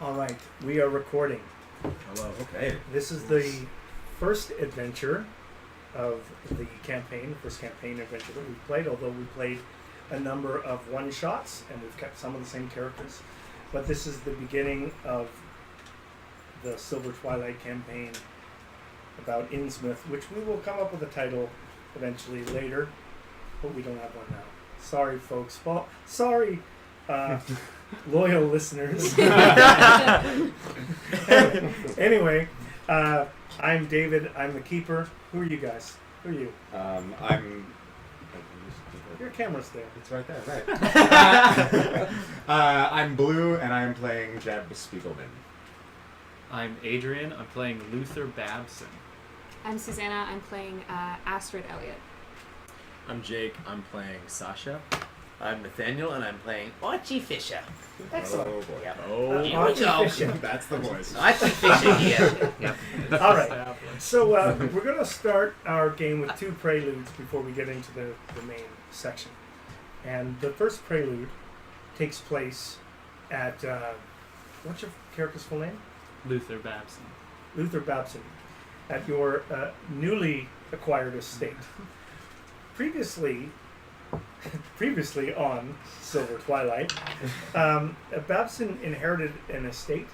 All right, we are recording. Hello. Okay. This is the first adventure of the campaign, first campaign adventure that we've played, although we played a number of one-shots and we've kept some of the same characters. But this is the beginning of the Silver Twilight campaign about Innsmouth, which we will come up with a title eventually later, but we don't have one now. Sorry, folks. Well, sorry, loyal listeners. Anyway, I'm David. I'm the keeper. Who are you guys? Who are you? Your camera's there. It's right there, right. I'm Blue, and I'm playing Jeb Spiegelman. I'm Adrian. I'm playing Luther Babson. I'm Susanna. I'm playing Astrid Elliott. I'm Jake. I'm playing Sasha. I'm Nathaniel, and I'm playing Archie Fisher. Excellent. Oh boy. Yep. Oh, Here we go. That's the voice. Archie Fisher here. Yep. All right. So we're going to start our game with two preludes before we get into the main section. And the first prelude takes place at, what's your character's full name? Luther Babson. Luther Babson, at your newly acquired estate. Previously on Silver Twilight, Babson inherited an estate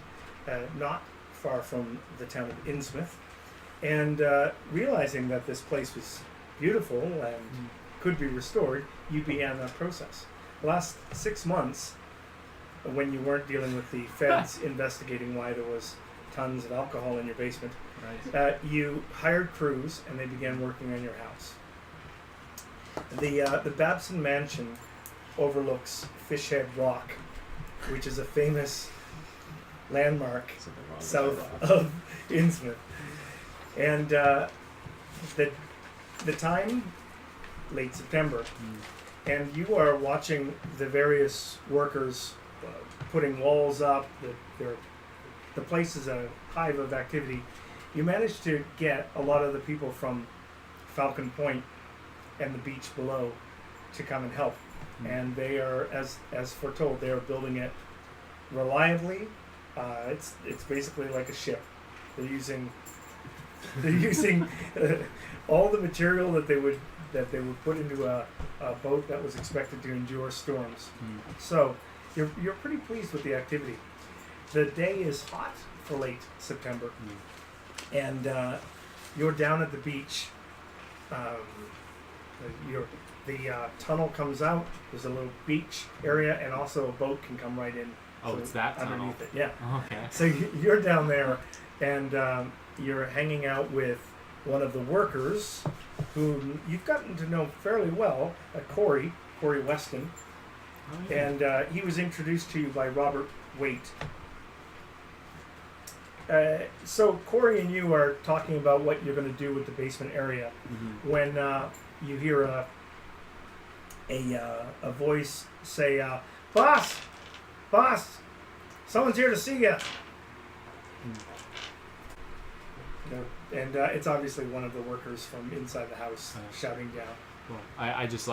not far from the town of Innsmouth, and realizing that this place was beautiful and could be restored, you began that process. The last 6 months, when you weren't dealing with the feds investigating why there was tons of alcohol in your basement, Right. you hired crews and they began working on your house. The Babson Mansion overlooks Fishhead Rock, which is a famous landmark south of Innsmouth. And the time, late September, and you are watching the various workers putting walls up. The place is a hive of activity. You managed to get a lot of the people from Falcon Point and the beach below to come and help. And they are, as foretold, they are building it reliably. It's basically like a ship. They're using all the material that they would put into a boat that was expected to endure storms. So you're pretty pleased with the activity. The day is hot for late September, and you're down at the beach. The tunnel comes out. There's a little beach area, and also a boat can come right in. Oh, it's that tunnel. Underneath it, yeah. Okay. So you're down there, and you're hanging out with one of the workers, who you've gotten to know fairly well, Corey Weston, Oh, yeah. and he was introduced to you by Robert Waite. So Corey and you are talking about what you're going to do with the basement area when you hear a voice say, "Boss, someone's here to see you." And it's obviously one of the workers from inside the house shouting down. Well, I just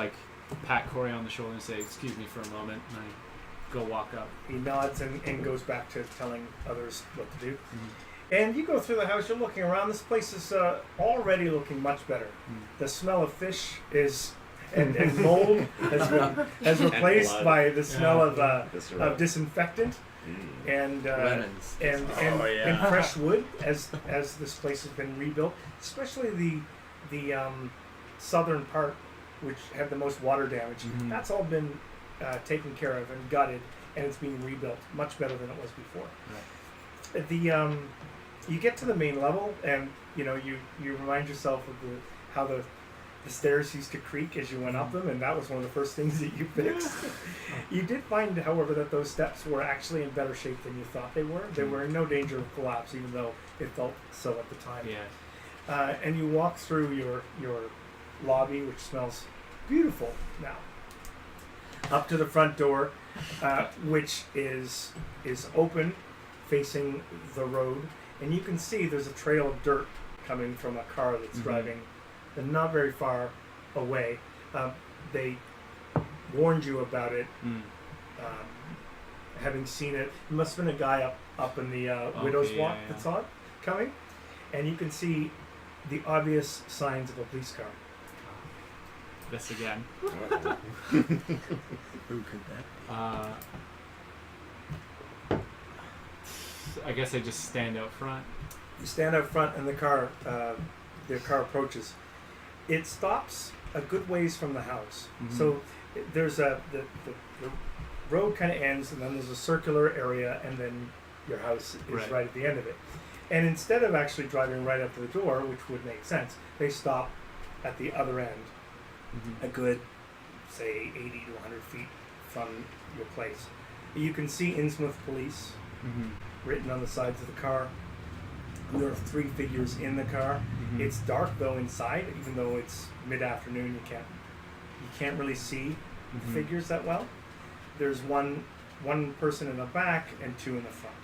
pat Corey on the shoulder and say, "Excuse me for a moment," and I go walk up. He nods and goes back to telling others what to do. And you go through the house, you're looking around. This place is already looking much better. The smell of fish and mold has replaced by the smell of disinfectant and Lemons. and fresh wood as this place has been rebuilt. Especially the southern part, which had the most water damage. That's all been taken care of and gutted, and it's being rebuilt much better than it was before. Right. You get to the main level, and you remind yourself of how the stairs used to creak as you went up them, and that was one of the first things that you fixed. You did find, however, that those steps were actually in better shape than you thought they were. They were in no danger of collapse, even though it felt so at the time. Yeah. And you walk through your lobby, which smells beautiful now, up to the front door, which is open, facing the road, and you can see there's a trail of dirt coming from a car that's driving not very far away. They warned you about it having seen it. It must have been a guy up in the Widow's yeah, Walk yeah. that saw it coming, and you can see the obvious signs of a police car. This again. Who could that I guess I just stand out front. You stand out front, and the car approaches. It stops a good ways from the house. Mhm. So there's the road kind of ends, and then there's a circular area, and then your house is Right. right at the end of it. And instead of actually driving right up to the door, which would make sense, they stop at the other end, a good, say, 80 to 100 feet from your place. You can see Innsmouth Police written on the sides of the car. There are 3 figures in the car. It's dark though inside, even though it's mid-afternoon. You can't really see the figures that well. There's one person in the back and 2 in the front.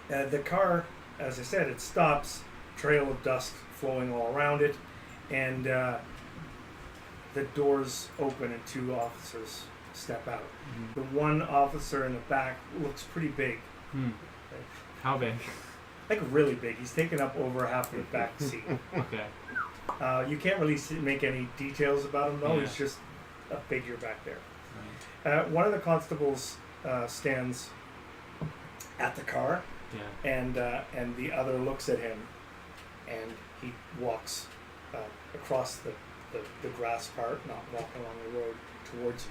The car, as I said, it stops. Trail of dust flowing all around it, and the doors open and 2 officers step out. The one officer in the back looks pretty big. How big? Like really big. He's taken up over half of the back seat. Okay. You can't really make any details about him though. Yeah. He's just a figure back there. One of the constables stands at the car, and the other looks at him, and he walks across the grass part, not walking along the road towards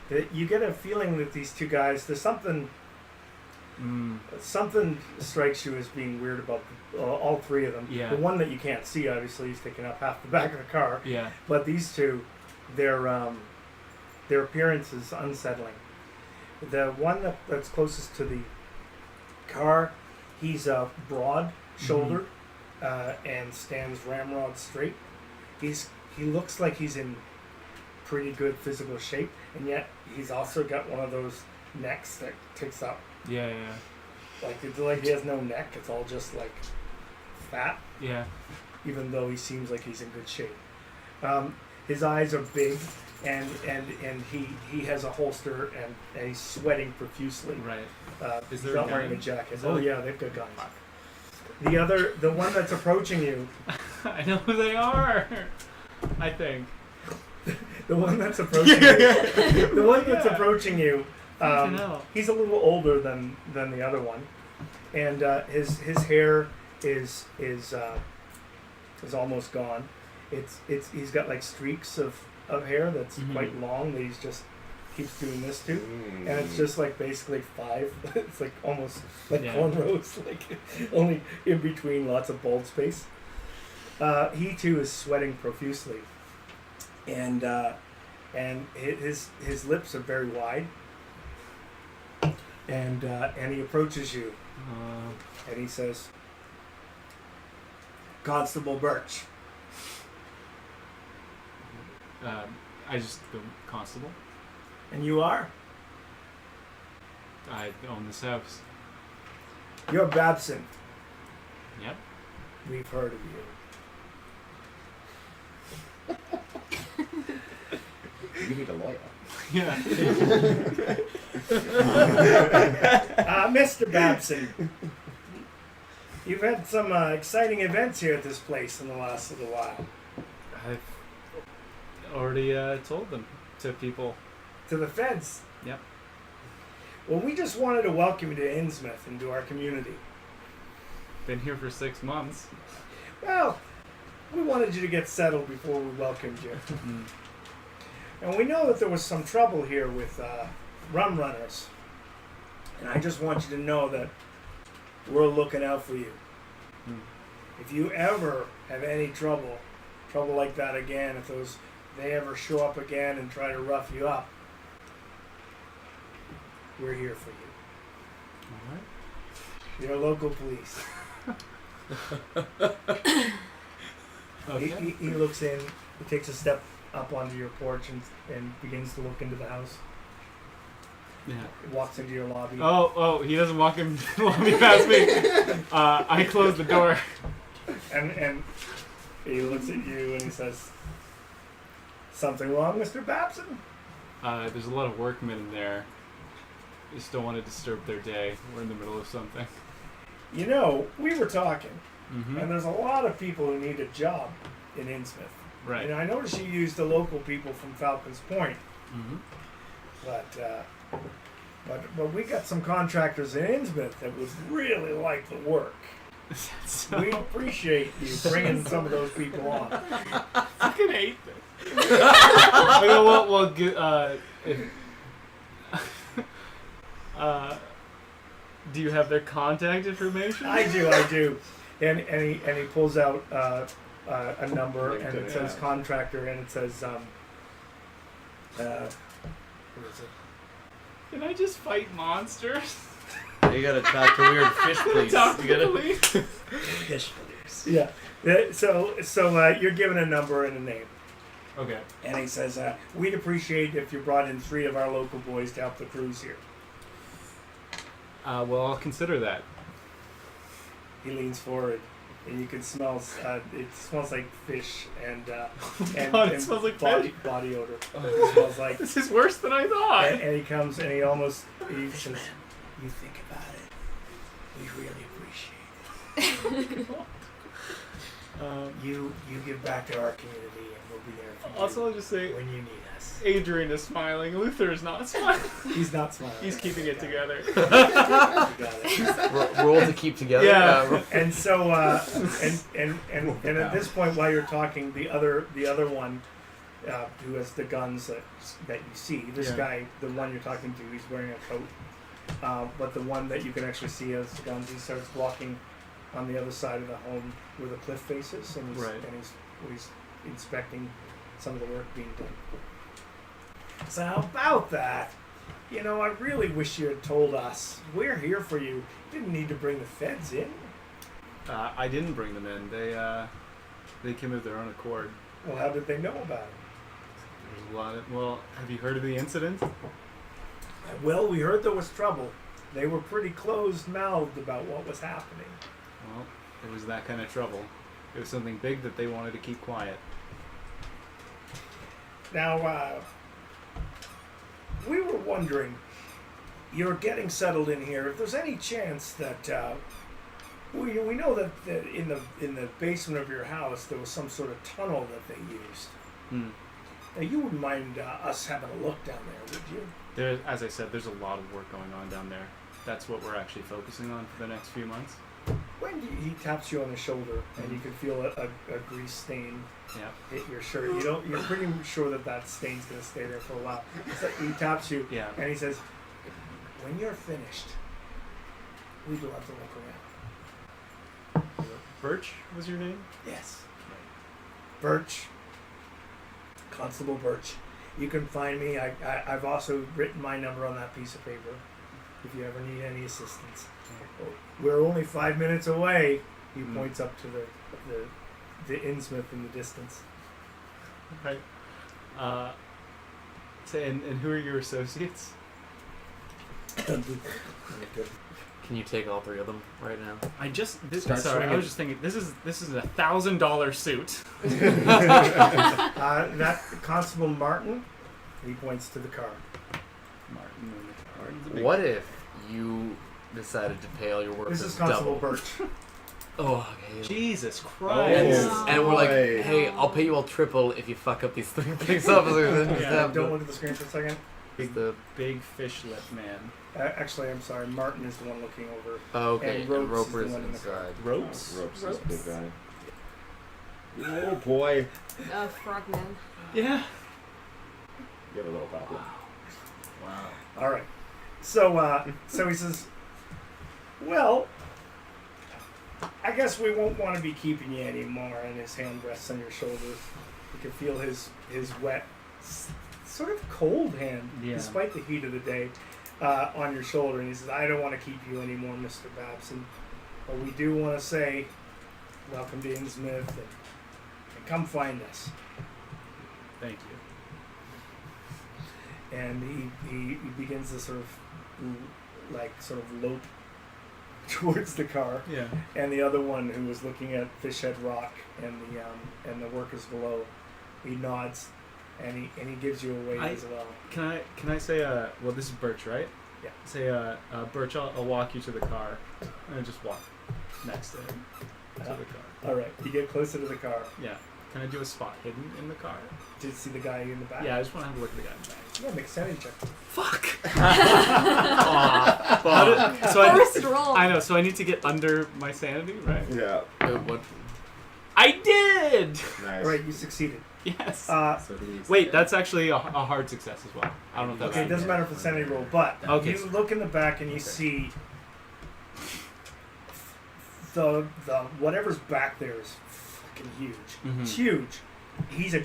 you. You get a feeling that these 2 guys, there's something strikes you as being weird about all 3 of them. Yeah. The one that you can't see, obviously, he's taking up half the back of the car. Yeah. But these 2, their appearance is unsettling. The one that's closest to the car, he's broad-shouldered and stands ramrod straight. He looks like he's in pretty good physical shape, and yet he's also got one of those necks that takes up. Yeah. Like he has no neck. It's all just like fat. Yeah. Even though he seems like he's in good shape. His eyes are big, and he has a holster, and he's sweating profusely. Right. Is He's there not a wearing a gun? jacket. Is there Oh a- yeah, they've got guns. The one that's approaching you, I know who they are. I think. the one that's approaching you, the one that's Yeah. approaching you, Freaking out. he's a little older than the other one, and his hair is almost gone. He's got like streaks of hair that's quite long that he's just keeps doing this to, and it's just like basically 5. It's like almost like cornrows, like only in between lots of bald space. He too is sweating profusely, and his lips are very wide, and he approaches you, and he says, "Constable Birch." I just go constable. And you are? I own this house. You're Babson. Yep. We've heard of you. You need a lawyer. Yeah. Mr. Babson, you've had some exciting events here at this place in the last little while. I've already told them to people. To the feds? Yep. Well, we just wanted to welcome you to Innsmouth and to our community. Been here for 6 months. Well, we wanted you to get settled before we welcomed you. And we know that there was some trouble here with rum runners. And I just want you to know that we're looking out for you. If you ever have any trouble like that again, if they ever show up again and try to rough you up, we're here for you. You're local police. Okay. He looks in, he takes a step up onto your porch and begins to look into the house. Yeah. He walks into your lobby. Oh, he doesn't walk me past me. I close the door. And he looks at you and he says, "Something wrong, Mr. Babson?" There's a lot of workmen in there. Just don't want to disturb their day. We're in the middle of something. You know, we were talking, Mm-hmm. and there's a lot of people who need a job in Innsmouth. Right. And I noticed you used the local people from Falcons Point, Mm-hmm. but we got some contractors in Innsmouth that would really like the work. We appreciate you bringing some of those people on. I fucking hate this. Okay, well, do you have their contact information? I do. And he pulls out a number, and it says contractor, and it says what is it? Can I just fight monsters? You gotta talk to weird fish, please. Talk to You gotta police? fish, please. Yeah. So you're given a number and a name, Okay. and he says we'd appreciate if you brought in 3 of our local boys to help the crews here. Well, I'll consider that. He leans forward, and you can smell. It smells like fish and God, it smells like fish. body odor. It smells like. This is worse than I thought. And he comes and he says, "You think about it. We really appreciate it. You give back to our community, and we'll be there for you Also, I'll just say, when you need us." Adrian is smiling. Luther is not smiling. He's not smiling. He's keeping it together. You got it. Rule to keep together. Yeah. And so, and at this point, while you're talking, the other one, who has the guns that you see, this guy, the one you're talking to, he's wearing a coat, but the one that you can actually see has the guns. He starts walking on the other side of the home where the cliff faces, and he's inspecting some of the work being done. So how about that? You know, I really wish you had told us. We're here for you. Didn't need to bring the feds in. I didn't bring them in. They came of their own accord. Well, how did they know about it? There's a lot of. Well, have you heard of the incident? Well, we heard there was trouble. They were pretty closed-mouthed about what was happening. Well, it was that kind of trouble. It was something big that they wanted to keep quiet. Now, we were wondering, you're getting settled in here. If there's any chance that we know that in the basement of your house there was some sort of tunnel that they used. Now, you wouldn't mind us having a look down there, would you? There, as I said, there's a lot of work going on down there. That's what we're actually focusing on for the next few months. When he taps you on the shoulder, and you can feel a grease stain hit your shirt. You're pretty sure that stain's gonna stay there for a while. So he taps you, and he says, "When you're finished, we'd love to look around." Birch was your name? Yes. Birch. Constable Birch. You can find me. I've also written my number on that piece of paper if you ever need any assistance. We're only 5 minutes away. He points up to the Innsmouth in the distance. Right. And who are your associates? Can you take all 3 of them right now? I was just thinking this is a $1,000 suit. That Constable Martin. He points to the car. Martin. What if you decided to pay all your workers This is Constable double? Birch. Oh, okay. Jesus Christ! And we're like, hey, I'll pay you all triple if you fuck up these 3 police officers. And just have Don't look at the screen for a second. Big fish lip man. Actually, I'm sorry. Martin is the one looking over. Oh, okay. And And Ropes is the Roper's one in the car. inside. Ropes. Ropes is a big guy. Oh boy. Frogman. Yeah. Get a little copy. Wow. All right. So he says, "Well, I guess we won't want to be keeping you anymore." And his hand rests on your shoulder. You can feel his wet, sort of cold hand, despite the heat of the day, on your shoulder. And he says, "I don't want to keep you anymore, Mr. Babson. But we do want to say, welcome to Innsmouth, and come find us." Thank you. And he begins to sort of lope towards the car. Yeah. And the other one, who was looking at Fishhead Rock and the workers below, he nods and he gives you away as well. Can I say well, this is Birch, right? Yeah. Say Birch, I'll walk you to the car, and I just walk next to him to the car. All right, you get closer to the car. Yeah. Can I do a spot hidden in the car? Did you see the guy in the back? Yeah, I just want to have a look at the guy in the back. Yeah, make a sanity check. Fuck. So First roll. I know. So I need to get under my sanity, right? Yeah. What? I did. Nice. Oh, All right, you succeeded. Yes. So do we Wait, that's actually a hard success as well. I don't know if that's Okay, it doesn't matter if it's sanity roll, but Okay. you look in the back and you see the whatever's back there is fucking huge. Mhm. It's huge.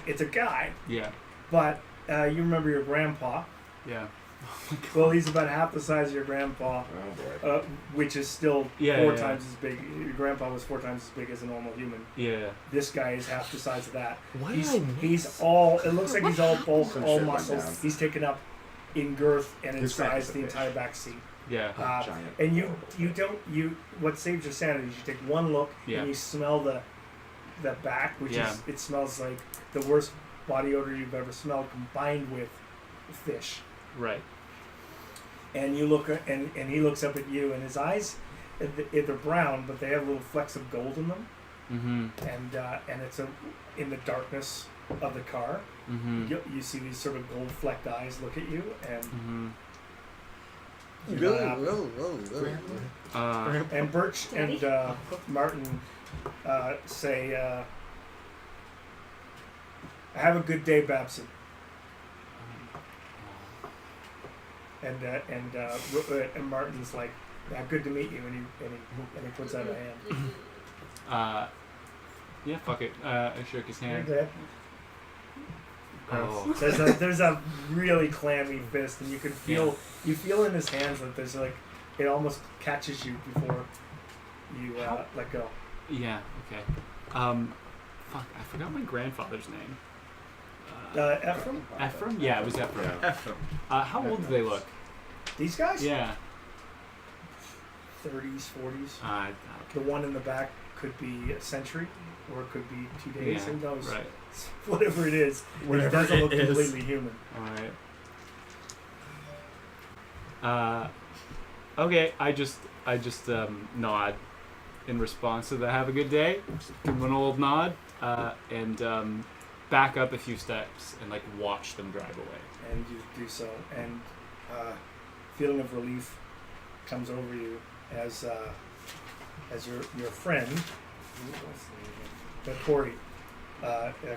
It's a guy, Yeah. but you remember your grandpa. Yeah. Well, he's about half the size of your grandpa, Oh boy. which is still Yeah, four yeah. times as big. Your grandpa was 4 times as big as a normal human. Yeah. This guy is half the size of that. What He's all. It looks like he's all bulk, Some all shit went muscles. down. He's taken up in girth and in His friend is size a the fish. entire back seat. Yeah. Giant. And what saves your sanity is you take one look Yeah. and you smell the back, which Yeah. is it smells like the worst body odor you've ever smelled combined with fish. Right. And you look and he looks up at you and his eyes they're brown but they have little flecks of gold in them Mm-hmm. and it's in the darkness of the car Mm-hmm. you see these sort of gold flecked eyes look at you and Mm-hmm. you're not happy. And Birch and Martin say, "Have a good day, Babson." And Martin's like, "Yeah, good to meet you." And he puts out a hand. Yeah. Fuck it. I shook his hand. Okay. Oh. There's a really clammy fist, and you can feel in his hands that there's like it almost catches you before you let go. Yeah. Okay. Fuck. I forgot my grandfather's name. Ephraim, Ephraim? Yeah, it was Ephraim. How old do they look? these guys, Yeah. 30s, 40s. The Okay. one in the back could be a century, or it could be 2 days. Yeah, Who knows? Right. Whatever it is, Whatever it doesn't it look is. completely human. Alright. Okay, I just nod in response to the "have a good day." Just give him an old nod, and back up a few steps and like watch them drive away. And you do so, and feeling of relief comes over you as your friend, Corey,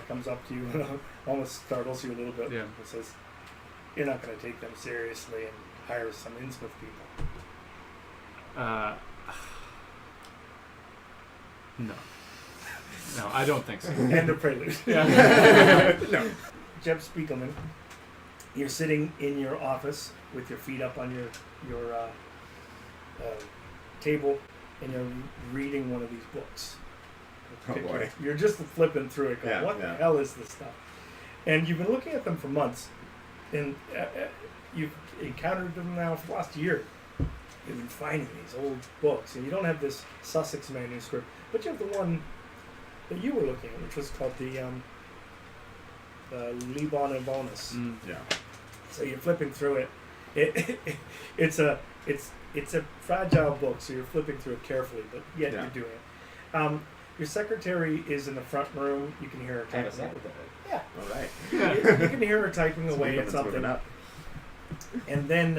comes up to you and almost startles you a little bit. Yeah. And says, "You're not going to take them seriously and hire some Innsmouth people." No. No, I don't think so. End of prelude. Yeah. No. Jeb Spiegelman, you're sitting in your office with your feet up on your table, and you're reading one of these books. Oh boy. You're just flipping through it, going, Yeah, "What yeah. the hell is this stuff?" And you've been looking at them for months, and you've encountered them now for the last year. You've been finding these old books, and you don't have this Sussex manuscript, but you have the one that you were looking at, which was called the Libon and Bonus. Yeah. So you're flipping through it. It's a fragile book, so you're flipping through it carefully, but yet Yeah. you're doing it. Your secretary is in the front room. You can hear her Kind typing. of Yeah, All right. you can hear her typing away at something. Up. And then,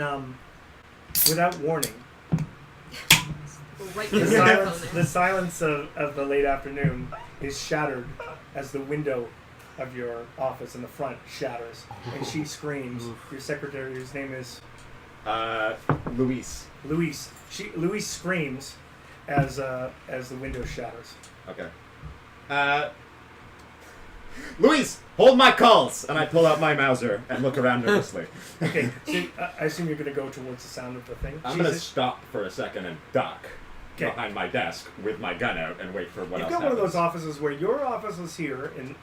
without warning, Right the in the silence of the late afternoon is shattered as the window of your office in the front shatters, and she screams. Your secretary, whose name is Luis. Luis. Luis screams as the window shatters. Okay. Luis, hold my calls! And I pull out my Mauser and look around nervously. Okay, so I assume you're going to go towards the sound of the thing. I'm going to stop for a second and duck Okay. behind my desk with my gun out and wait for what You've else got one of happens. those offices where your office is here and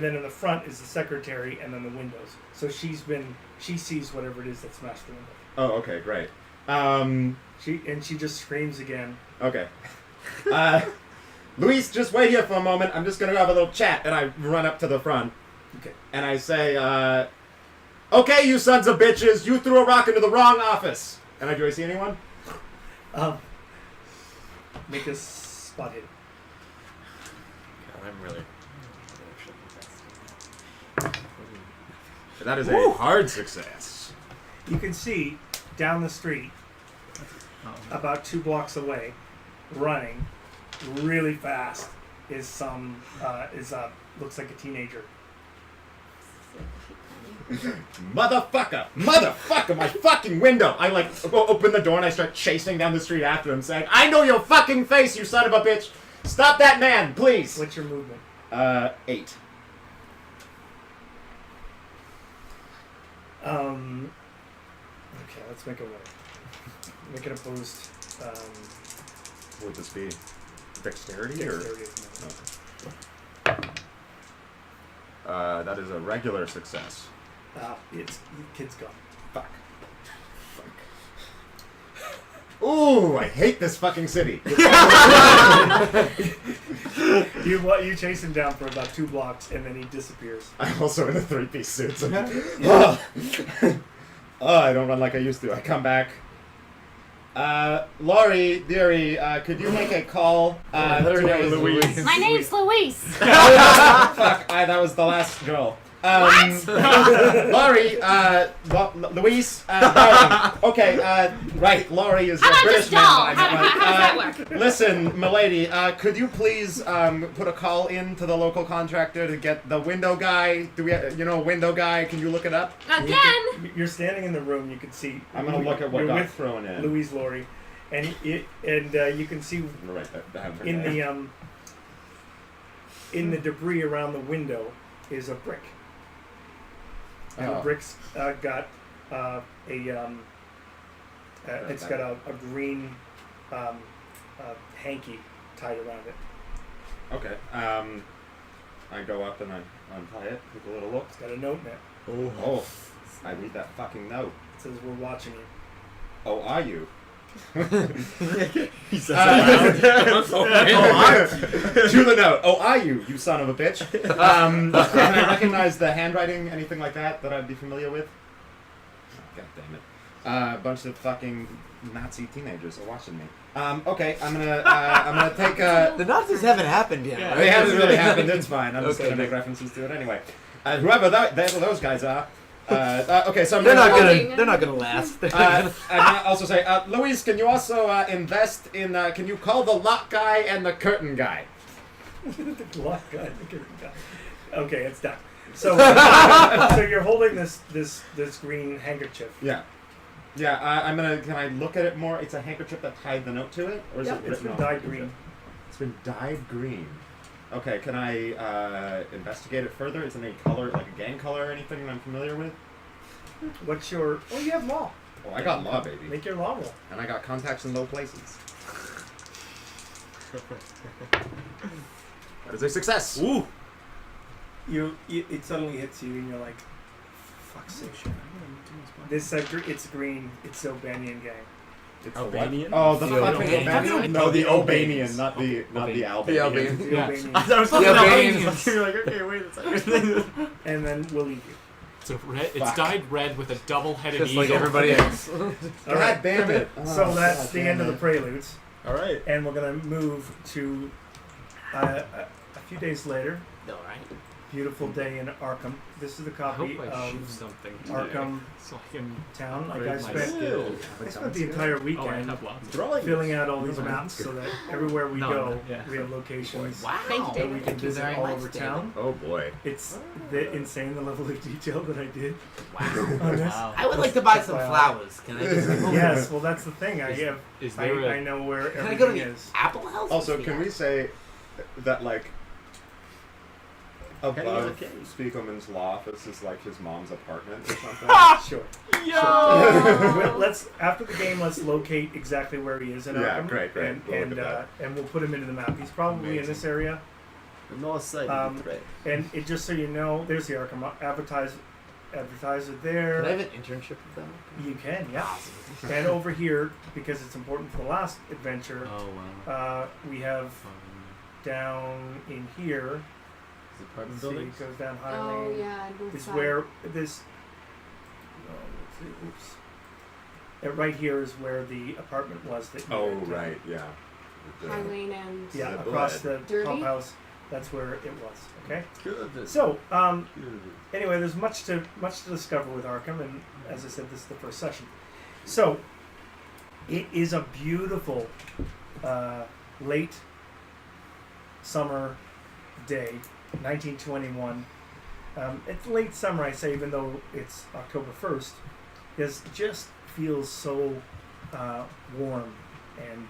then in the front is the secretary and then the windows. So she sees whatever it is that smashed the window. Oh, okay, great. She just screams again. Okay. Luis, just wait here for a moment. I'm just going to have a little chat. And I run up to the front Okay. And I say, okay, you sons of bitches, you threw a rock into the wrong office. And do I see anyone? Make a spot hit. God, I'm really. That is a hard success. You can see down the street, about 2 blocks away, running really fast, is looks like a teenager. Motherfucker! My fucking window! I go open the door and I start chasing down the street after him, saying, I know your fucking face, you son of a bitch! Stop that man, please! What's your movement? 8. Okay, let's make a roll. Make an opposed. What would this be? Dexterity? Dexterity. Or? That is a regular success. It's kid's gone. Fuck. Ooh, I hate this fucking city. You chase him down for about 2 blocks and then he disappears. I'm also in a 3-piece suit. So I don't run like I used to. I come back. Laurie, dearie, could you make a call? Her name is Louise. My name's Louise. Fuck, that was the last girl. Laurie, Louise, darling. Okay, right, Laurie is How a about British this doll? man. How does that work? Listen, milady, could you please put a call in to the local contractor to get the window guy? Do we, window guy? Can you look it up? Again? You're standing in the room. You can see. I'm gonna look at what you're got with thrown in. Louise Laurie, and you can see Right, that in the debris around the window is a brick. And the brick's got it's got a green hanky tied around it. Okay. I go up and I untie it, take a little look. It's got a note in it. Oh, I read that fucking note. It says, "We're watching you." Oh, are you? He says To the note. Oh, are you son of a bitch? Can I recognize the handwriting, anything like that I'd be familiar with? Oh, God damn it. A bunch of fucking Nazi teenagers are watching me. Okay, I'm gonna take a... The Nazis haven't happened yet, right? They haven't really happened, it's fine. I'm just gonna make references to it anyway. Whoever those guys are. Okay, so They're not gonna last. I'm gonna also say, Louise, can you also invest in? Can you call the lock guy and the curtain guy? The lock guy, the curtain guy. Okay, it's done. So, so you're holding this green handkerchief. Yeah. I'm gonna. Can I look at it more? It's a handkerchief that tied the note to it, or is it It's written been on dyed the green. handkerchief? It's been dyed green. Okay, can I investigate it further? Is there any color, like a gang color or anything that I'm familiar with? What's your? Oh, you have law. Oh, I got law, baby. Make your law roll. And I got contacts in low places. That is a success. Ooh. It suddenly hits you, and you're like, "Fuck's sake!" It's green. it's Albanian gang. It's Albanian? Oh, the The fucking Albanian. Albanian? No, the Albanian, not the Albanian. The Albanian. The Yeah. Albanians. I thought it was The supposed to be Albanians. Albanians. You're like, okay, wait a second. And then we'll leave you. It's dyed red with a double-headed Just eagle. like everybody else. All God right. damn it. So that's God the damn end of the it. preludes, All right. and we're gonna move to a few days later. All right. Beautiful day in Arkham. This is the I copy hope I of shoot something today, Arkham so I can Town. Like upgrade I my spent, skills. I spent the entire Oh, I weekend have lots. Drawing. filling out all these maps so that everywhere we No, go, no, yeah. we have locations Wow. Thank you, that we David. can Thank you visit very all much, over David. town. Oh boy. It's insane the level of detail that I did Wow. on this. I would like to buy some flowers. Can I just Yes, well that's the thing. I have. Is there I know where Can I go to everything the is. Apple House? Also, can we say that, like, Kenny above or Kenny? Spiegelman's law office is like his mom's apartment or something? Sure. Yo! Let's after the game. Let's locate exactly where he is in Yeah, Arkham. great. And We'll look at and we'll put him into the map. He's probably in this area. The north side Um, of the thread. And it just so you know, there's the Arkham advertiser there. Can I have an internship with them? You can, yeah. And over here, because it's important for the last adventure, Oh wow. we have down in here. The apartment See, building. it goes down High Oh Lane. yeah, north It's side. where this. Oh, let's see, oops. Right here is where the apartment was that. You Oh, had, right, yeah. High Lane and Yeah, The across blood. the Derby? pump house. That's where it was. Okay. Good. So, Good. anyway, there's much to discover with Arkham, and as I said, this is the first session. So, it is a beautiful late summer day, 1921. It's late summer, I say, even though it's October 1st, because it just feels so warm and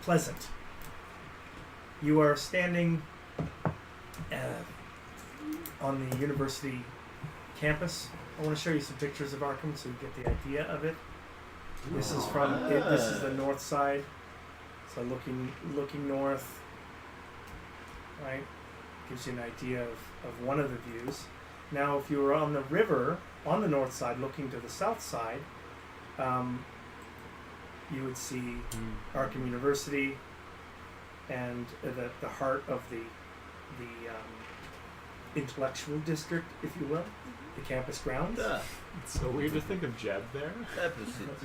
pleasant. You are standing on the university campus. I want to show you some pictures of Arkham so you get the idea of it. This is from this is the north side. So looking north, right, gives you an idea of one of the views. Now, if you were on the river on the north side, looking to the south side, you would see Arkham University and the heart of the intellectual district, if you will, the campus grounds. It's so weird to think of Jeb there.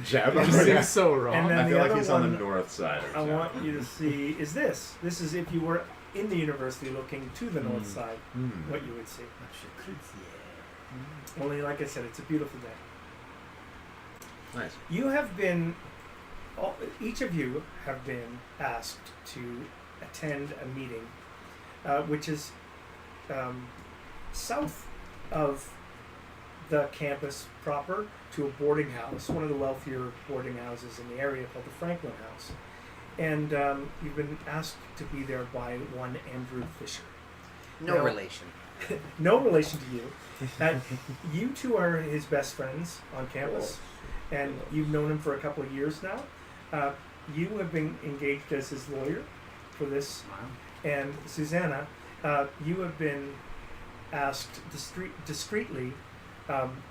Jab. It seems so wrong. And then I the feel like other he's on the one north side of I town. want you to see is this. This is if you were in the university looking to the north side, what you would see. Only, like I said, it's a beautiful day. Nice. You have been, each of you have been asked to attend a meeting, which is south of the campus proper, to a boarding house, one of the wealthier boarding houses in the area called the Franklin House. And you've been asked to be there by one Andrew Fisher. No Now- relation. No relation to you. You two are his best friends on campus, and you've known him for a couple of years now. You have been engaged as his lawyer for this, and Susanna, you have been asked discreetly.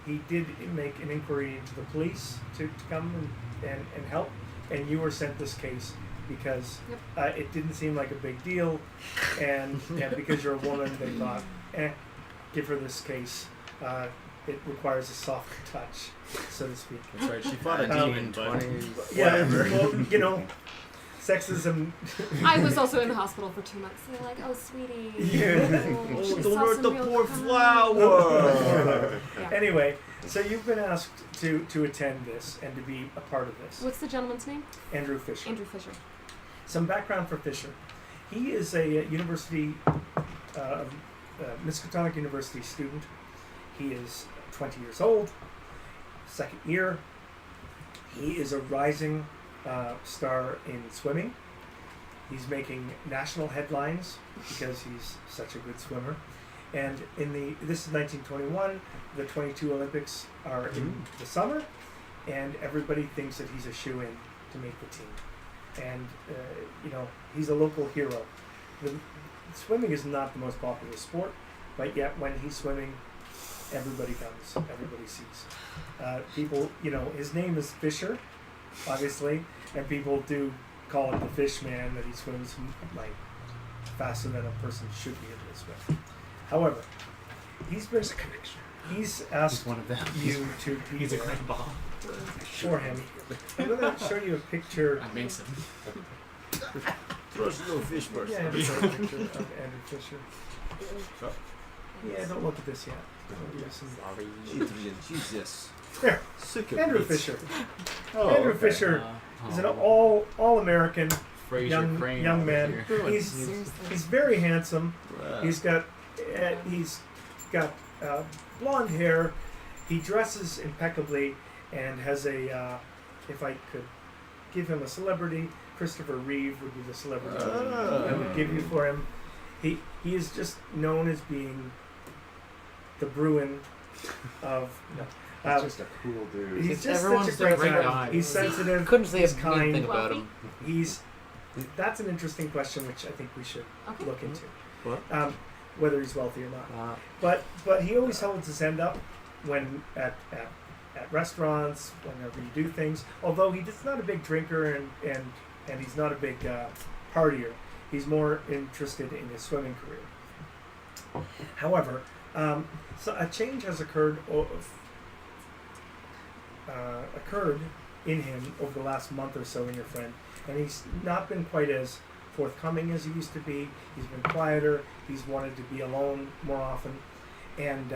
He did make an inquiry into the police to come and help, and you were sent this case because it didn't seem like a big deal, and because you're a woman, they thought, give her this case. It requires a soft touch, so to speak. That's right. She fought a Um, demon, but Yeah, well, you know, sexism. I was also in the hospital for 2 months. They're like, "Oh, sweetie, Yeah. oh, she don't saw hurt some the real poor crime." flower. Yeah. Anyway, so you've been asked to attend this and to be a part of this. What's the gentleman's name? Andrew Fisher. Andrew Fisher. Some background for Fisher. He is a university, Miskatonic University student. He is 20 years old, second year. He is a rising star in swimming. He's making national headlines because he's such a good swimmer. And this is 1921. The 22 Olympics are in the summer, and everybody thinks that he's a shoo-in to make the team. And he's a local hero. Swimming is not the most popular sport, but yet when he's swimming, everybody comes, everybody sees. People, his name is Fisher, obviously, and people do call him the fish man, that he swims like faster than a person should be able to swim. However, he's asked one of them. you to be He's a there grandpa. for him. I'm going to show you a picture. That makes him. Throw us a little fish first. Yeah, there's a picture of Andrew Fisher. Yeah, don't look at this yet. I'll give you some- Jesus. There, Sick of Andrew it. Fisher. Oh, Andrew okay. Fisher is an all-American Fraser young Crane young over man. here. He's very handsome. Wow. He's got blonde hair. He dresses impeccably and has a. If I could give him a celebrity, Christopher Reeve would be the celebrity I would give you for him. He is just known as being the Bruin of. He's just a cool dude. He's It's just everyone's such a great favorite guy. guy. He's sensitive. Couldn't say he's a mean kind. thing about him. That's an interesting question, which I think we should Okay. look into. What? Whether he's wealthy or not. But he always holds his end up when at restaurants, whenever you do things. Although he's not a big drinker and he's not a big partier. He's more interested in his swimming career. However, so a change has occurred in him over the last month or so in your friend, and he's not been quite as forthcoming as he used to be. He's been quieter. He's wanted to be alone more often, and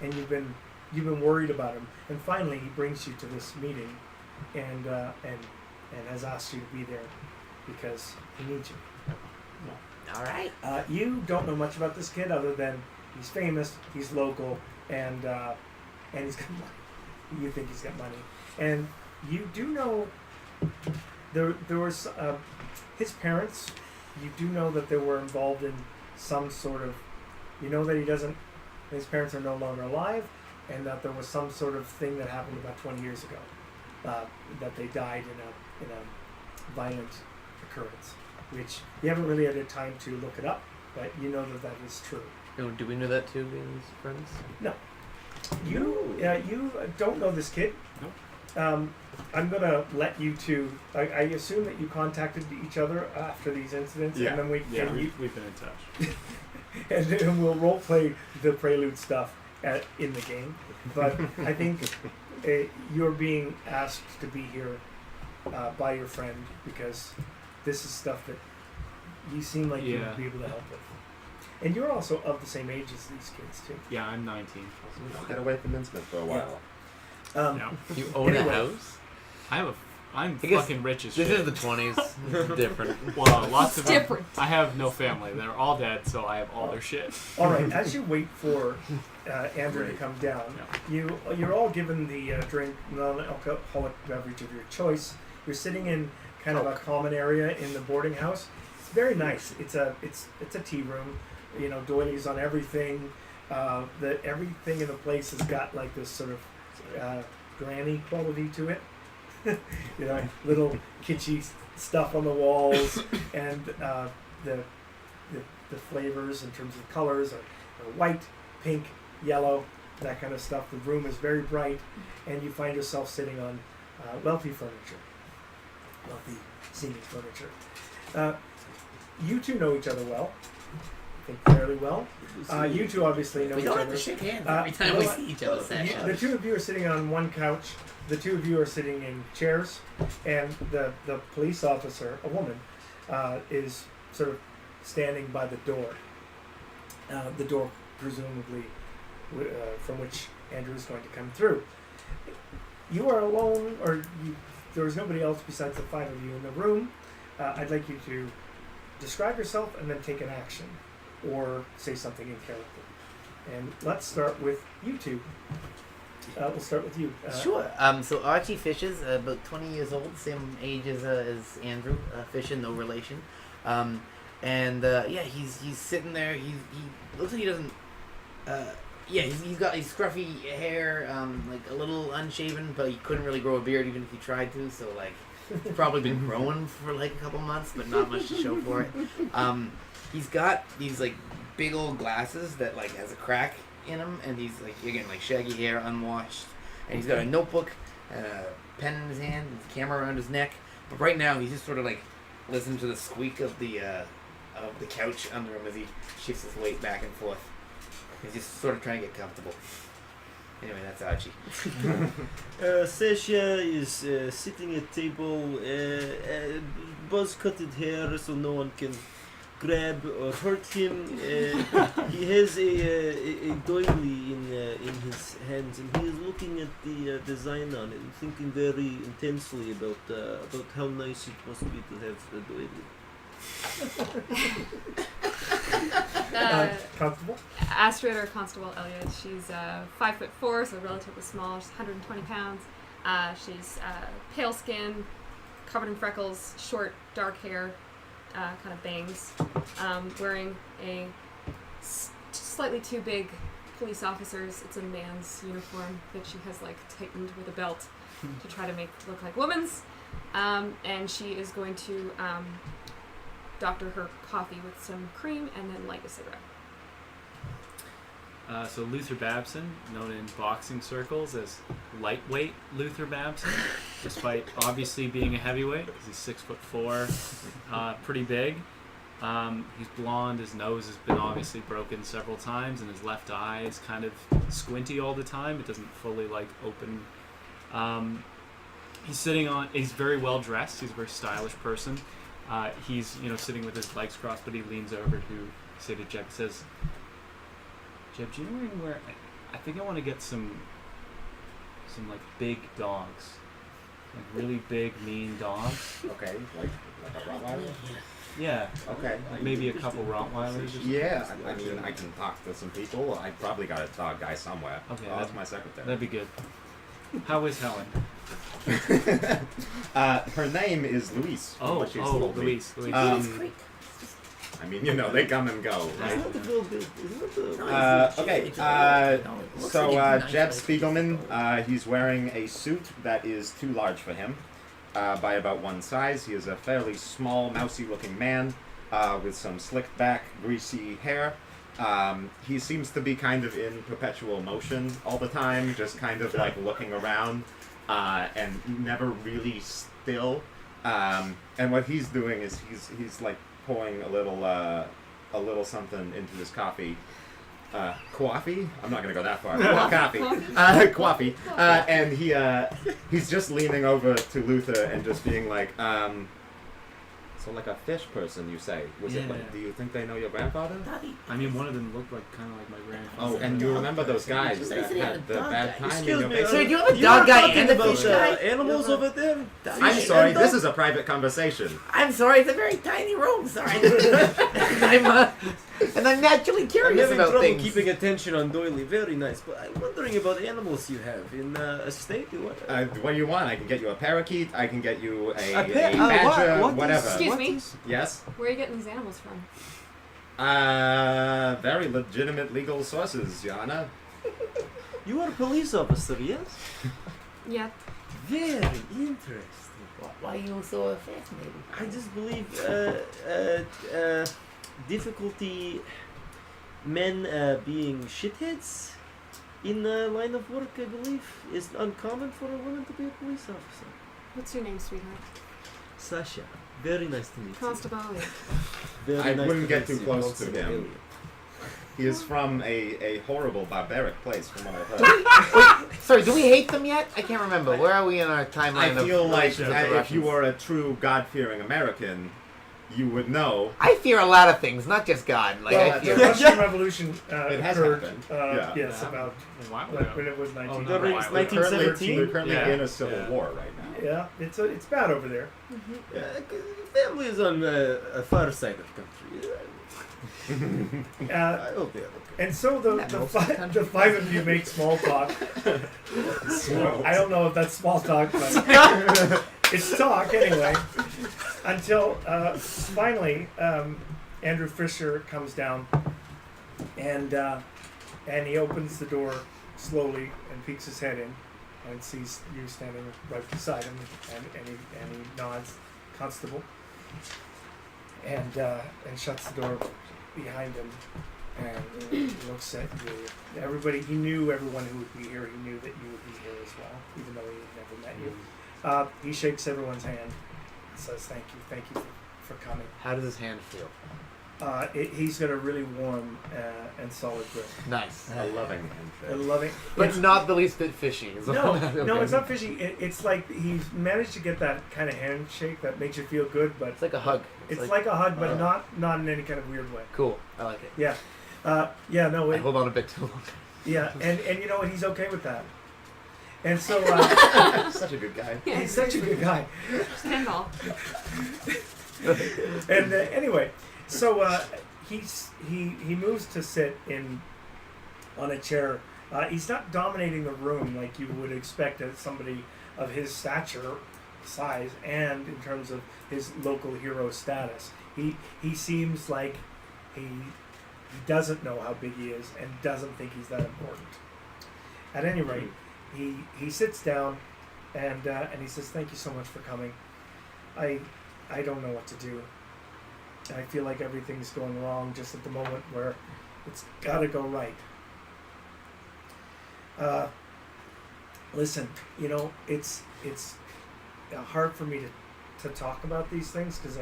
you've been worried about him. And finally, he brings you to this meeting, and has asked you to be there because he needs you. All right. You don't know much about this kid other than he's famous, he's local, and he's got money. You think he's got money, and you do know there was his parents. You do know that they were involved in some sort of. You know that his parents are no longer alive, and that there was some sort of thing that happened about 20 years ago. That they died in a violent occurrence, which you haven't really had a time to look it up, but you know that is true. Oh, do we know that too, being his friends? No. You don't know this kid. Nope. I'm gonna let you two. I assume that you contacted each other after these incidents, Yeah. and then Yeah, we've been in touch. and then we'll role play the prelude stuff in the game. But I think you're being asked to be here by your friend because this is stuff that you seem like you would be able to help with. And you're also of the same age as these kids too. Yeah, I'm 19. Get away from Innsmouth for a while. No. You own Anyway. a house? I'm I guess fucking rich as This shit. is the 20s. It's different. Well, lots of them. Different. I have no family. They're all dead, so I have all their shit. All right. As you wait for Andrew to come down, you're all given the drink, non-alcoholic beverage of your choice. You're sitting in kind of a common area in the boarding house. It's very nice. It's a tea room. You know, doilies on everything. Everything in the place has got like this sort of granny quality to it. You know, little kitschy stuff on the walls, and the flavors in terms of colors are white, pink, yellow, that kind of stuff. The room is very bright, and you find yourself sitting on wealthy furniture, wealthy seeming furniture. You two know each other well. I think fairly well. You two obviously know We each don't other. have to shake hands every time you we know see each other. The two of you are sitting on one couch. The two of you are sitting in chairs, and the police officer, a woman, is sort of standing by the door. The door, presumably, from which Andrew is going to come through. You are alone, there is nobody else besides the five of you in the room. I'd like you to describe yourself and then take an action, or say something in character. And let's start with you two. We'll start with you. Sure. So Archie Fisher's about 20 years old, same age as Andrew Fisher, no relation. He's sitting there. He looks like he doesn't. He's got scruffy hair, like a little unshaven, but he couldn't really grow a beard even if he tried to. So like, it's probably been growing for like a couple months, but not much to show for it. He's got these like big old glasses that like has a crack in him, and he's like, again, like shaggy hair, unwashed, and he's got a notebook and a pen in his hand, and a camera around his neck. But right now, he's just sort of like listening to the squeak of the couch under him as he shifts his weight back and forth. He's just sort of trying to get comfortable. Anyway, that's Archie. Sasha is sitting at table, buzz-cutted hair so no one can grab or hurt him. He has a doily in his hands, and he is looking at the design on it and thinking very intensely about how nice it must be to have a doily. Constable? Astrid, or Constable Elliot, she's 5'4", so relatively small. She's 120 pounds. She's pale skin, covered in freckles, short, dark hair, kind of bangs, wearing a slightly too big police officer's. It's a man's uniform that she has like tightened with a belt to try to make it look like women's. And she is going to doctor her coffee with some cream and then light a cigarette. So Luther Babson, known in boxing circles as lightweight Luther Babson, despite obviously being a heavyweight, because he's 6'4", pretty big. He's blonde. His nose has been obviously broken several times, and his left eye is kind of squinty all the time. It doesn't fully open. He's very well dressed. He's a very stylish person. He's sitting with his legs crossed, but he leans over to say to Jeb, says, "Jeb, do you know where? I think I want to get some big dogs, really big, mean dogs. Okay, like a Rottweiler? Yeah, Okay. maybe a couple Rottweilers. Or something. Yeah, I mean, I can talk to some people. I probably got a dog guy somewhere. Okay, That's my secretary. That'd be good. How is Helen? Her name is Louise. Oh, what she's told me. Louise. I mean, they come and go, right? Isn't the girl good? Isn't the Okay, so Jeb Spiegelman, he's wearing a suit that is too large for him by about one size. He is a fairly small, mousy-looking man with some slicked back, greasy hair. He seems to be kind of in perpetual motion all the time, just kind of looking around and never really still. And what he's doing is he's pouring a little something into his coffee. Coffee? I'm not gonna go that far. Coffee. Coffee. And he's just leaning over to Luther and just being like, so like a fish person, you say? Was it do you think they know your grandfather? I mean, one of them looked kind of like my grandfather. Oh, and you remember those guys that had the bad time in Excuse your me, basement? So do you have a dog guy and a about fish guy? animals over there? I'm sorry, this is a private conversation. I'm sorry, it's a very tiny room. Sorry. I'm naturally I'm curious having about trouble things. keeping attention on Doily. Very nice, but I'm wondering about animals you have in a state. What do you want? I can get you a parakeet. I can get you a what- badger, what is- whatever. Excuse me. Yes? Where are you getting these animals from? Very legitimate legal sources, Your Honor. You are a police officer, yes? Yeah. Very interesting. Why are you so fascinated? I just believe difficulty men being shitheads in the line of work, I believe, is uncommon for a woman to be a police officer. What's your name, sweetheart? Sasha, very nice to meet you. Constable Elliot. Very I nice wouldn't to get meet too you, close to Constable him. Elliot. He is from a horrible, barbaric place, from what I've heard. Wait, sorry, do we hate them yet? I can't remember. Where are we in our timeline I feel of like relations with the if you Russians? were a true God-fearing American, you would know. I fear a lot of things, not just God. Like Well, I the fear. Russian Revolution It has occurred. happened. Yes, about A while when ago. it was 19. Oh, no, During right. We're currently 1917? Yeah. in a civil Yeah. war right now. Yeah, it's bad over there. Family is on a far side of the country. Uh, I hope they are okay. and so the five of you make small talk. I don't know if that's small talk, but it's talk anyway. Until finally, Andrew Fisher comes down, and he opens the door slowly and peeks his head in, and sees you standing right beside him, and he nods, Constable, and shuts the door behind him, and he looks at you. He knew everyone who would be here. He knew that you would be here as well, even though he had never met you. He shakes everyone's hand, and says, "Thank you for coming." How does his hand feel? He's got a really warm and solid grip. Nice. A loving I handshake. love it. But not the least bit fishy. is No, all that- no, okay. it's not fishy. It's like he's managed to get that kind of handshake that makes you feel good, but It's like a hug. it's like a hug, but not in any kind of weird way. Cool. I like it. Yeah, no, I it, hold on a bit too long. yeah, and you know what? He's okay with that. And so Such a good guy. he's such a good guy. Stand all. And anyway, so he moves to sit on a chair. He's not dominating the room like you would expect as somebody of his stature, size, and in terms of his local hero status. He seems like he doesn't know how big he is and doesn't think he's that important. At any rate, he sits down and he says, "Thank you so much for coming. I don't know what to do. I feel like everything's going wrong just at the moment where it's got to go right. Listen, you know, it's hard for me to talk about these things because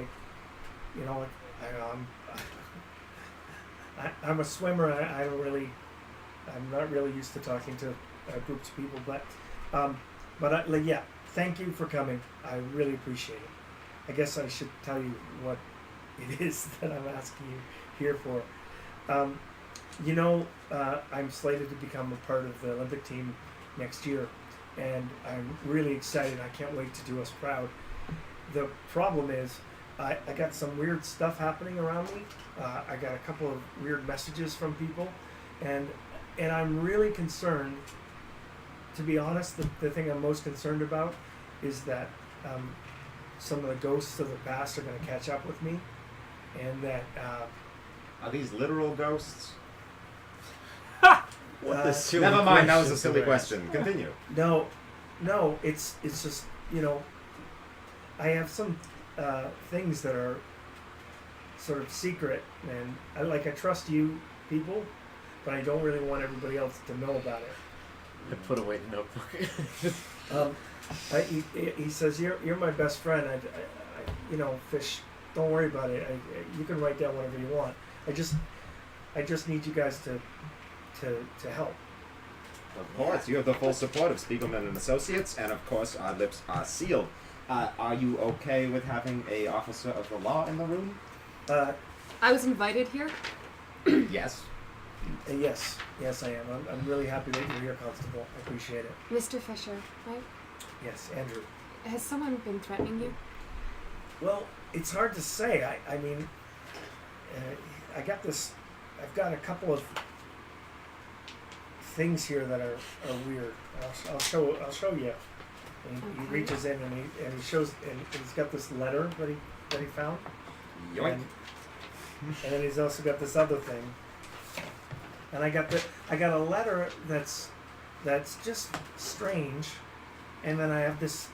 I'm a swimmer. I'm not really used to talking to groups of people, but yeah, thank you for coming. I really appreciate it. I guess I should tell you what it is that I'm asking you here for. I'm slated to become a part of the Olympic team next year, and I'm really excited. I can't wait to do us proud. The problem is, I got some weird stuff happening around me. I got a couple of weird messages from people, and I'm really concerned. To be honest, the thing I'm most concerned about is that some of the ghosts of the past are going to catch up with me, and that Are these literal ghosts? What the silly Never mind, that was a questions silly are question. Continue. no, it's just I have some things that are sort of secret, and I trust you people, but I don't really want everybody else to know about it. I put away the notebook. He says, you're my best friend. Fish, don't worry about it. You can write down whatever you want. I just need you guys to help. Of course, you have the full support of Spiegelman and Associates, and of course our lips are sealed. Are you okay with having a officer of the law in the room? I was invited here. Yes. Yes, I am. I'm really happy that you're here, Constable. I appreciate it. Mr. Fisher, right? Yes, Andrew. Has someone been threatening you? Well, it's hard to say. I mean, I've got a couple of things here that are weird. I'll show you. And he Okay. reaches in and he shows, and he's got this letter that he found. Yoink. And then he's also got this other thing. And I got a letter that's just strange, and then I have this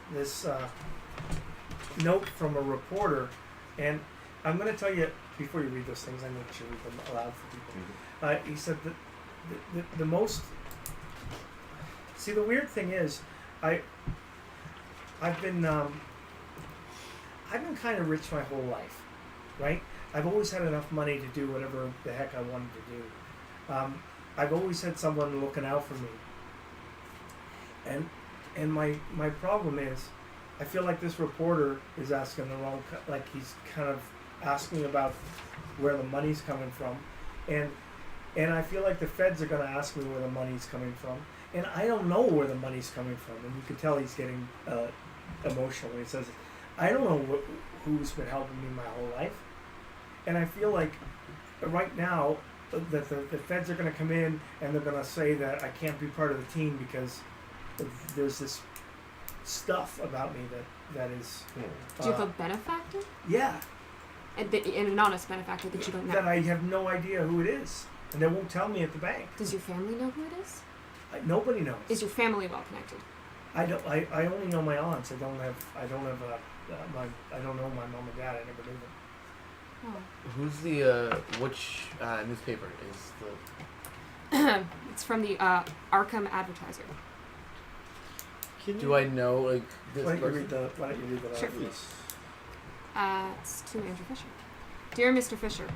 note from a reporter, and I'm going to tell you before you read those things. I'm going to read them aloud for people. He said that the most. See, the weird thing is, I've been kind of rich my whole life, right? I've always had enough money to do whatever the heck I wanted to do. I've always had someone looking out for me. And my problem is, I feel like this reporter is asking the wrong, like he's kind of asking about where the money's coming from. And I feel like the feds are going to ask me where the money's coming from. And I don't know where the money's coming from. And you can tell he's getting emotional when he says, I don't know who's been helping me my whole life. And I feel like right now that the feds are going to come in and they're going to say that I can't be part of the team because there's this stuff about me that is... Do you have a benefactor? Yeah. And an honest benefactor that you don't know? That I have no idea who it is. And they won't tell me at the bank. Does your family know who it is? Nobody knows. Is your family well connected? I don't. I only know my aunts. I don't know my mom and dad. I never knew them. Oh. Who's the which newspaper is the? It's from the Arkham Advertiser. Do I know like this Why don't you person? read the Sure. letter? It's to Andrew Fisher. Dear Mr. Fisher,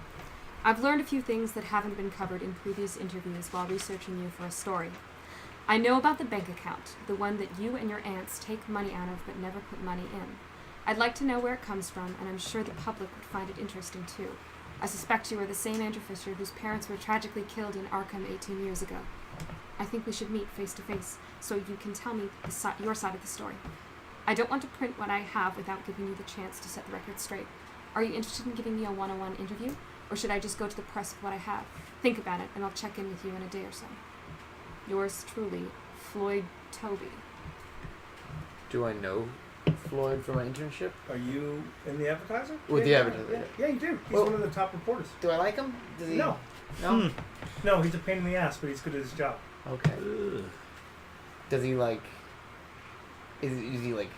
I've learned a few things that haven't been covered in previous interviews while researching you for a story. I know about the bank account, the one that you and your aunts take money out of but never put money in. I'd like to know where it comes from, and I'm sure the public would find it interesting too. I suspect you are the same Andrew Fisher whose parents were tragically killed in Arkham 18 years ago. I think we should meet face to face so you can tell me your side of the story. I don't want to print what I have without giving you the chance to set the record straight. Are you interested in giving me a one-on-one interview, or should I just go to the press with what I have? Think about it, and I'll check in with you in a day or so. Yours truly, Floyd Toby. Do I know Floyd from my internship? Are you in the Advertiser? With the Advertiser, Yeah, yeah, you do. He's Well- one of the top reporters. Do I like him? Does he? No, No. no, he's a pain in the ass, but he's good at his job. Okay. Does he like? Is he like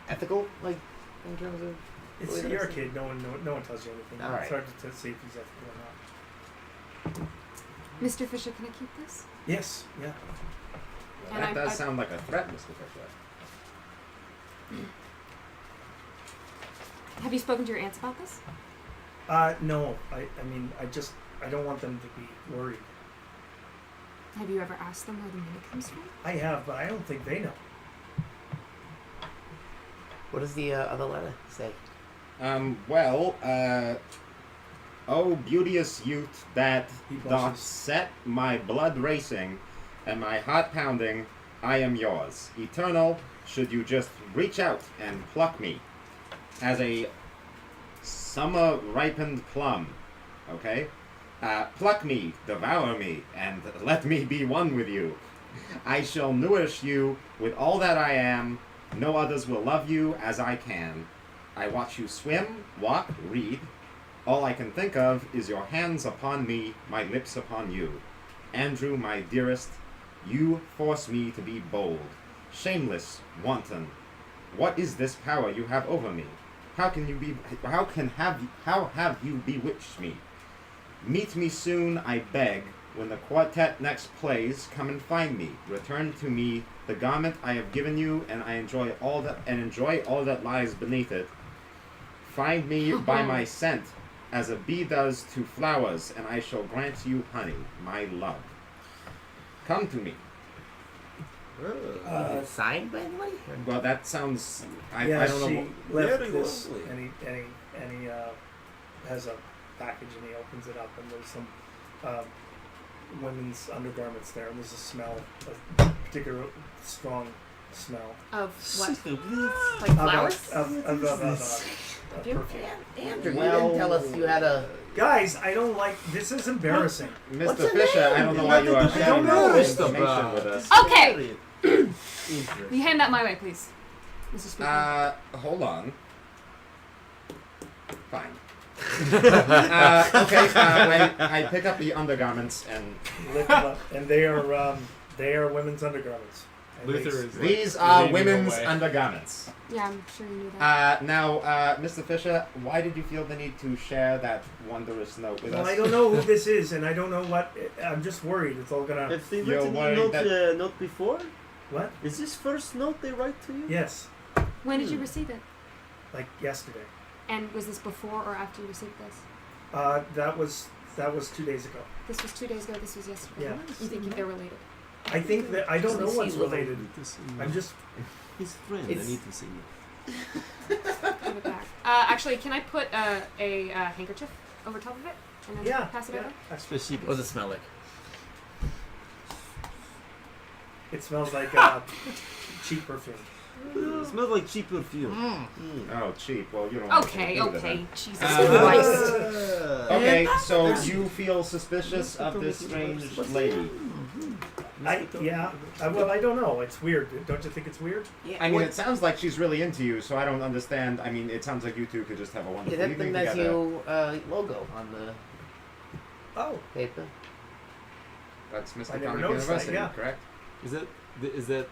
ethical? Like in terms of? It's Really you're a nice. kid. No one tells you anything. All It's right. hard to see if he's ethical or not. Mr. Fisher, can I keep this? Yes. Yeah. Well, And that I- does sound like a threat, Mr. Fisher. Have you spoken to your aunts about this? No. I mean, I don't want them to be worried. Have you ever asked them where the money comes from? I have, but I don't think they know. What does the other letter say? Oh, beauteous youth that He doth blushes. set my blood racing and my heart pounding, I am yours. Eternal, should you just reach out and pluck me as a summer ripened plum, okay? Pluck me, devour me, and let me be one with you. I shall nourish you with all that I am. No others will love you as I can. I watch you swim, walk, read. All I can think of is your hands upon me, my lips upon you. Andrew, my dearest, you force me to be bold, shameless, wanton. What is this power you have over me? How have you bewitched me? Meet me soon, I beg. When the quartet next plays, come and find me. Return to me the garment I have given you, and enjoy all that lies beneath it. Find me by my scent, as a bee does to flowers, and I shall grant you honey, my love. Come to me. Signed by anybody? Well, that sounds. I don't know. she left Very this, lovely. and he has a package, and he opens it up, and there's some women's undergarments there, and there's a smell, a particular strong smell Of what? What? Like flowers? of Perfume? perfume. Andrew, Well- you didn't tell us you had a... Guys, I don't like this. Is embarrassing. Mr. What's her Fisher, I name? don't know why you are Nothing to sharing do with this it. information with us. Okay. Interesting. You hand that my way, please, Mr. Speaker. Hold on. Fine. I pick up the undergarments and Lift them up, and they are women's undergarments. And Luther they- is. these like, are leading women's away. undergarments. Yeah, I'm sure you knew that. Now, Mr. Fisher, why did you feel the need to share that wondrous note with Well, us? I don't know who this is, and I don't know what. I'm just worried. It's all gonna. Have they You're written worried you that- note before? What? Is this first note they write to you? Yes, When did you receive it? like yesterday. And was this before or after you received this? That was 2 days ago. This was 2 days ago. This was yesterday. Yeah. You think they're related? I think that I don't know Doesn't what's seem like- related. I'm just. His friend. It's- I need to see it. Give it back. Actually, can I put a handkerchief over top of it and then Yeah. pass it yeah. over? Спасибо. What does it smell like? It smells like cheap perfume. It smells like cheap perfume. Oh, cheap. Well, you don't. want Okay, to do that. okay. Jesus Uh, Christ. Okay, so you feel suspicious of this strange lady. Well, I don't know. It's weird. Don't you think it's weird? Yeah, I mean, what- it sounds like she's really into you, so I don't understand. I mean, it sounds like you two could just have a yeah, wonderful that's the evening together. Matthew logo on the Oh, paper. That's I Mr. never Comic noticed that, University, yeah. correct? Is that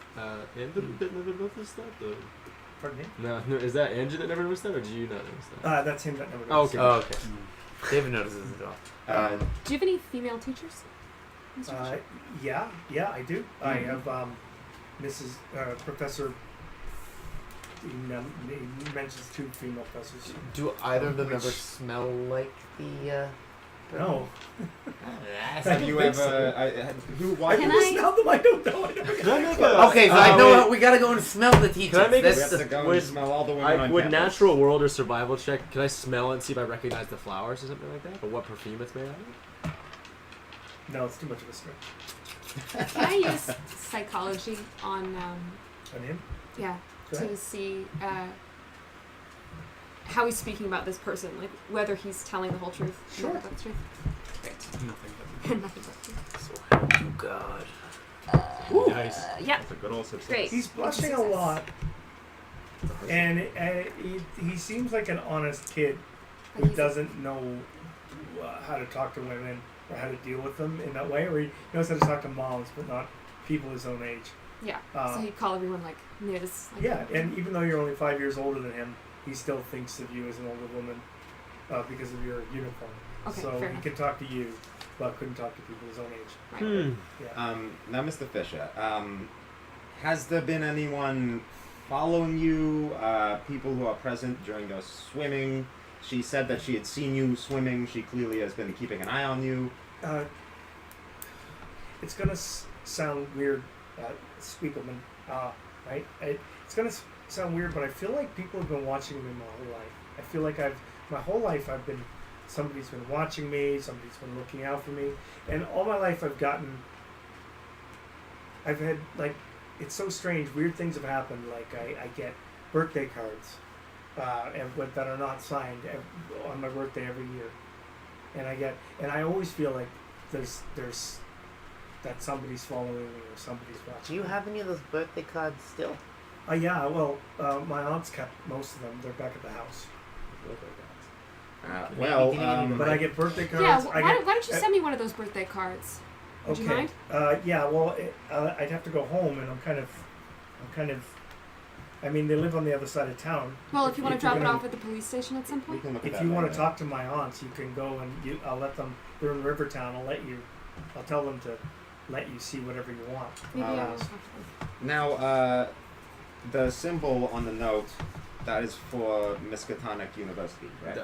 Andrew that never noticed that? Or? pardon me. No, is that Andrew that never noticed that, or did you not notice that? That's him that never. Oh, noticed. okay. Oh, okay. David notices it all. Do you have any female teachers? Mr. Fisher? Yeah, I do. I have Mrs. Professor. He mentions 2 female professors. Do either of them Which- ever smell like the? No, Have you think ever? Who? Why? I Can never I- smelled them. I don't know. I never Can I make a... Okay, so I know wait. we gotta go and smell the teachers. Can I make a We That's have the- to go Would- and smell all the women on Would campus. natural world or survival check? Can I smell it and see if I recognize the flowers or something like that, or what perfume it's made out of? No, it's too much of a stretch. Can I use psychology on On him? yeah Go to ahead. see how he's speaking about this person, like whether he's telling the whole truth? Sure. Nothing but the truth. Nothing Nothing but the truth. Oh God. but nice. Yeah. That's a good old success. Great. He's blushing a Success. lot, and he seems like an honest kid Like who he's- doesn't know how to talk to women or how to deal with them in that way, or he knows how to talk to moms but not people his own age. Yeah. Uh, So he'd call everyone like Ms. Like, Yeah, and even though you're only 5 years older than him, he still thinks of you as an older woman because of your uniform. Okay, So fair he enough. could talk to you, but couldn't talk to people his own age. Right. Yeah. Now, Mr. Fisher, has there been anyone following you? People who are present during your swimming, She said that she had seen you swimming. She clearly has been keeping an eye on you. It's gonna sound weird, Spiegelman, right? It's gonna sound weird, but I feel like people have been watching me my whole life. I feel like my whole life somebody's been watching me, somebody's been looking out for me, and all my life I've had, like, it's so strange, weird things have happened, like I get birthday cards, that are not signed on my birthday every year, and I always feel like there's that somebody's following me or somebody's watching. Do you have any of those birthday cards still? Yeah, well, my aunt's kept most of them. They're back at the house. But I get birthday cards. Yeah, why don't you send me one of those birthday cards? Would you mind? Yeah, well, I'd have to go home, and I'm kind of. I mean, they live on the other side of town. Well, if you want to drop it off at the police station at some point. If you want to talk to my aunts, you can go and I'll let them. They're in Rivertown. I'll tell them to let you see whatever you want. Maybe I will talk to them. Now, the symbol on the note, that is for Miskatonic University, right?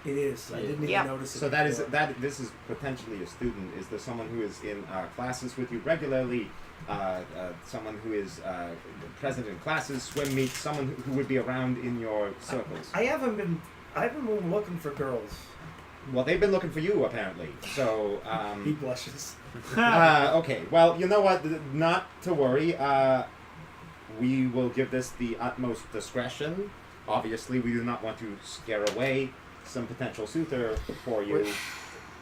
It is. I didn't even notice it. So this is potentially a student. Is there someone who is in classes with you regularly? Someone who is present in classes, swim meets, someone who would be around in your circles? I haven't been looking for girls. Well, they've been looking for you, apparently. So, he blushes. okay, well, you know what? Not to worry. We will give this the utmost discretion. Obviously, we do not want to scare away some potential suitor for you.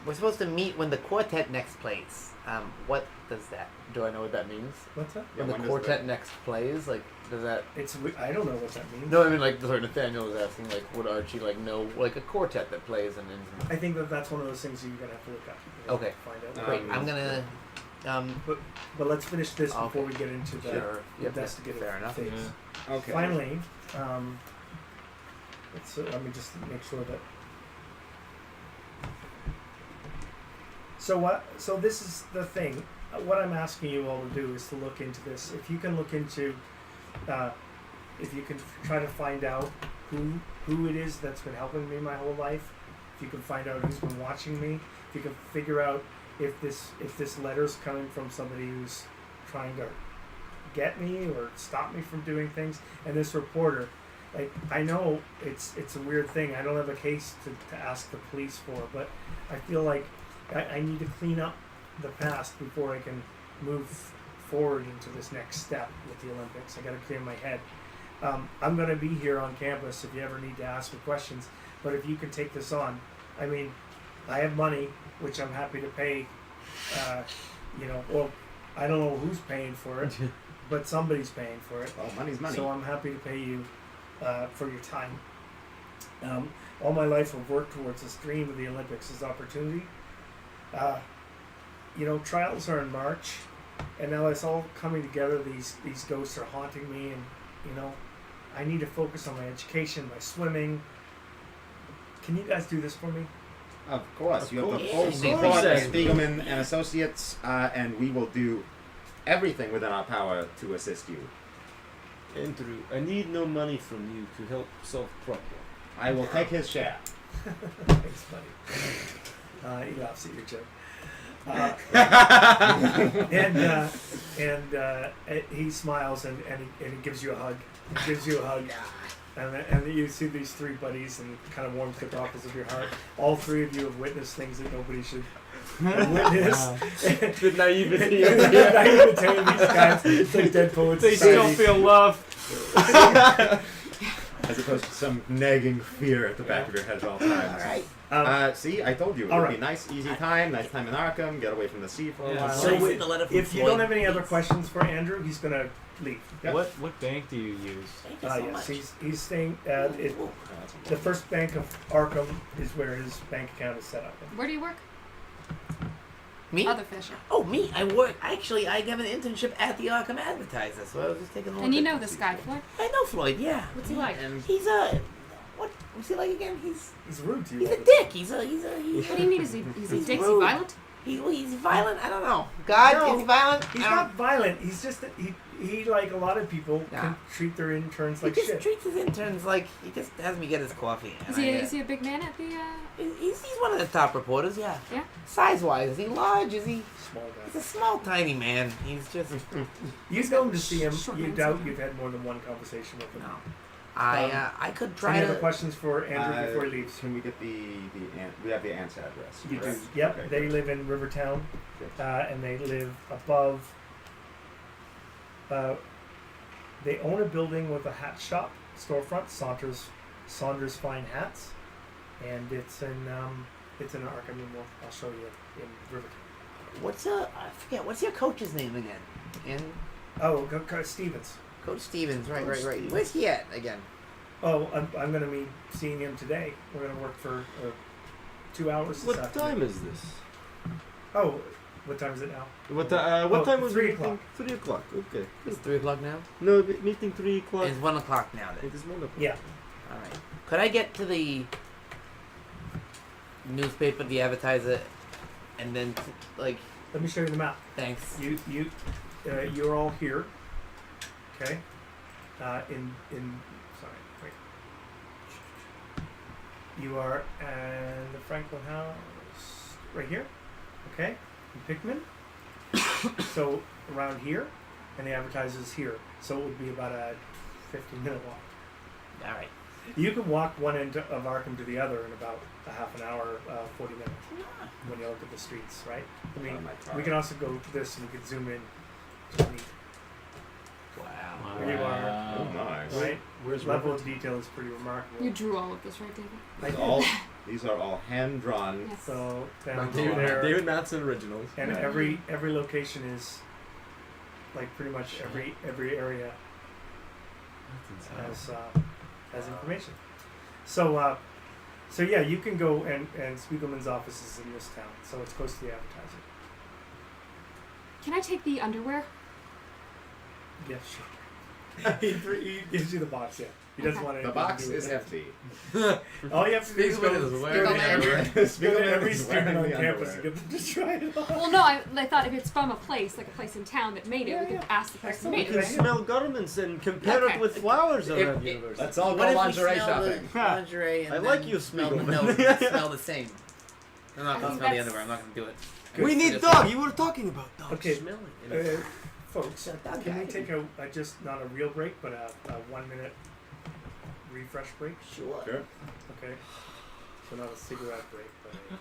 We're supposed to meet when the quartet next plays. What does that? Do I know what that means? What's that? When the quartet next plays, like, does that? I don't know what that means. No, I mean, like, sorry, Nathaniel was asking, like, would Archie know, like, a quartet that plays in Innsmouth? I think that's one of those things that you're gonna have to look up. Okay. Find out. Great. I'm gonna. But let's finish this before Okay. we get into the Sure. investigative Fair enough. phase. Okay. Finally, let me just make sure that. So this is the thing. What I'm asking you all to do is to look into this. If you can look into, if you can try to find out who it is that's been helping me my whole life, if you can find out who's been watching me, if you can figure out if this letter's coming from somebody who's trying to get me or stop me from doing things, and this reporter, like, I know it's a weird thing. I don't have a case to ask the police for, but I feel like I need to clean up the past before I can move forward into this next step with the Olympics. I got to clear my head. I'm going to be here on campus if you ever need to ask me questions, but if you can take this on, I mean, I have money, which I'm happy to pay, well, I don't know who's paying for it, but somebody's paying for it. Well, money's money. So I'm happy to pay you for your time. All my life I've worked towards this dream of the Olympics, this opportunity. Trials are in March, and now it's all coming together. These ghosts are haunting me, and I need to focus on my education, my swimming. Can you guys do this for me? Of course. You have the course. full Yeah, support of of course. Spiegelman and Associates, and we will do everything within our power to assist you. Andrew, I need no money from you to help solve the problem. I will take his share. Thanks, buddy. He laughs at your joke. And he smiles and he gives you a hug. He gives you a hug. And you see these three buddies and it kind of warms the cockles of your heart. All three of you have witnessed things that nobody should witness. The naivety The of it. naivety of these guys. It's like Dead Poets They still Society. feel love. As opposed to some nagging fear at the back of your head at all times. All right. See, I told you. It all would right. be nice, easy time. Nice time in Arkham. Get away from the sea for a while. So Can I see the letter from if you Floyd, don't have any other please? questions for Andrew, he's going to leave. Yep. What bank do you use? Thank you so Yes, much. he's staying Ooh, at ooh. it. Oh, that's The first bank of Arkham is where his bank account is set up. Where do you work? Me? Other Fisher. Oh, me? I work. Actually, I have an internship at the Arkham Advertiser, so I was just taking a look. And you at- know this guy, Floyd? I know Floyd. Yeah. What's he like? And He's what's he like again? He's He's rude to you. a all the dick. He's What do you mean? Is he He's Dixie rude. Violet? He's violent. I don't know. God, No, is he violent? He's I don't- not violent. He's just that he like a lot of people Nah. can treat their interns He like just shit. treats his interns like he just has me get his coffee. And Is he a big man at the? He's one of the top reporters. Yeah. Yeah. Size-wise, is he large? Is he? Small He's guy. a small, tiny man. He's just You go to see him. Short You man, doubt something. you've had more than one conversation with him. no. I could try Any to. other questions for Andrew before he leaves? Can we get the ant? We have the aunt's address. You do. correct? Yep. Okay, They good. live in Rivertown, Good. and they live above. They own a building with a hat shop storefront, Saunders Fine Hats, and it's in Arkham. And I'll show you in Rivertown. I forget. What's your coach's name again? And Oh, Stevens. Coach Stevens. Right. Stevens. Where's he at again? Oh, I'm going to be seeing him today. We're going to work for 2 hours. What this afternoon. time is this? Oh, what time is it now? What Oh, time was 3 the o'clock. meeting? 3 o'clock. Okay. It's 3:00 now. No, meeting 3 o'clock. It's 1:00 now. Then. It is 1 o'clock. Yeah. All right. Could I get to the newspaper, the advertiser, and then like Let me show you the map. thanks. You're all here. Okay. Sorry. Wait. You are in the Franklin House right here. Okay. In Pickman. So around here, and the advertiser's here. So it would be about a 15-minute walk. All right. You can walk one end of Arkham to the other in about a half an hour, 40 minutes when you look at the streets, right? I mean, On my car. we can also go to this and we can zoom in. Just neat, Wow. There you are. Oh my. right? Where's Level Robert? of detail is pretty remarkable. You drew all of this, right, David? These are all hand drawn. Yes. So My down David, there, David Mattson originals. and Yeah. every location is like pretty much every area has information. So yeah, you can go and Spiegelman's office is in this town, so it's close to the advertiser. Can I take the underwear? Yeah, sure. he gives you the box. Yeah, he doesn't Okay. want The anything box to do with is it. hefty. All you have to do is go, Spiegelman is go wearing to the every, underwear. go to Spiegelman every is student wearing on the campus underwear. and get them to try it on. Well, no, I thought if it's from a place, like a place in town that made it, Yeah, we could yeah. ask the person who You made can it. smell garments and compare Okay. it with flowers around If- university. Let's all What go if we lingerie smell shopping. the lingerie and I then like you, smell the Spiegelman. nose, smell the same. I'm not I gonna think smell the that's- underwear. I'm not gonna do it. We need Just- dog. You were talking about dog Okay. smelling. Folks, can we take a just not a real break, but a 1 minute refresh break? Sure. Sure. Okay. So not a cigarette break, but a